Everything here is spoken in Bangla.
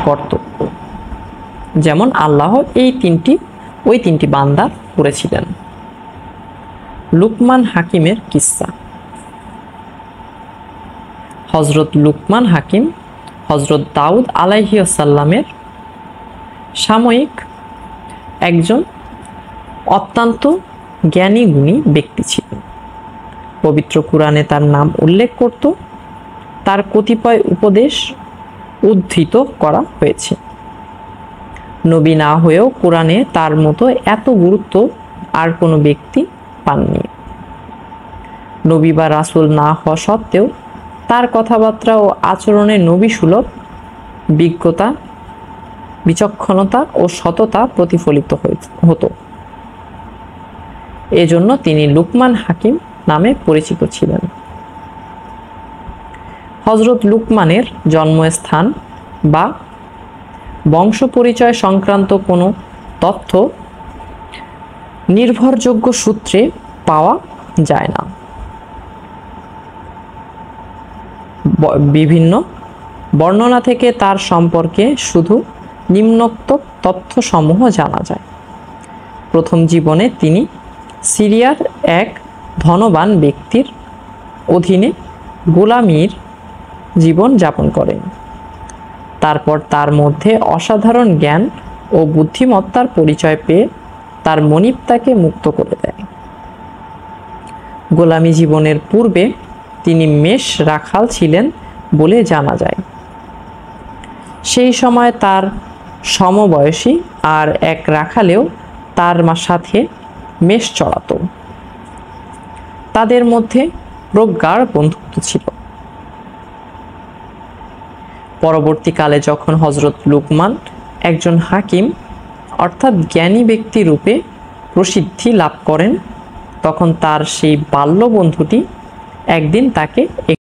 কর্তব্য, যেমন আল্লাহ ওই তিনটি বান্দা করেছিলেন। লুকমান হাকিমের কিস্সা। হযরত লুকমান হাকিম হযরত দাউদ আলাইহিসসালামের সাময়িক একজন অত্যন্ত জ্ঞানী গুণী ব্যক্তি ছিলেন। পবিত্র কুরআনে তার নাম উল্লেখ করত। তার কতিপয় উপদেশ উদ্ধৃত করা হয়েছে। নবী না হয়েও কুরআনে তার মতো এত গুরুত্ব আর কোনো ব্যক্তি পাননি। নবী বা রাসূল না হওয়া সত্ত্বেও তার কথাবার্তা ও আচরণে নবী সুলভ বিজ্ঞতা, বিচক্ষণতা ও সততা প্রতিফলিত হতো। এজন্য তিনি লুকমান হাকিম নামে পরিচিত ছিলেন। হযরত লুকমানের জন্মস্থান বা বংশ পরিচয় সংক্রান্ত কোনো তথ্য নির্ভরযোগ্য সূত্রে পাওয়া যায় না। বিভিন্ন বর্ণনা থেকে তার সম্পর্কে শুধু নিম্নোক্ত তথ্যসমূহ জানা যায়। প্রথম জীবনে তিনি সিরিয়ার এক ধনবান ব্যক্তির অধীনে গোলামীর জীবন যাপন করেন। তারপর তার মধ্যে অসাধারণ জ্ঞান ও বুদ্ধিমত্তার পরিচয় পেয়ে তার মনিব তাকে মুক্ত করে দেয়। গোলামী জীবনের পূর্বে তিনি মেষ রাখাল ছিলেন বলে জানা যায়। সেই সময় তার সমবয়সী আর এক রাখালেও তার সাথে মেষ চড়াত। তাদের মধ্যে প্রগাঢ় বন্ধুত্ব ছিল। পরবর্তীকালে যখন হযরত লুকমান একজন হাকিম অর্থাৎ জ্ঞানী ব্যক্তি রূপে প্রসিদ্ধি লাভ করেন, তখন তার সেই বাল্য বন্ধুটি একদিন তাকে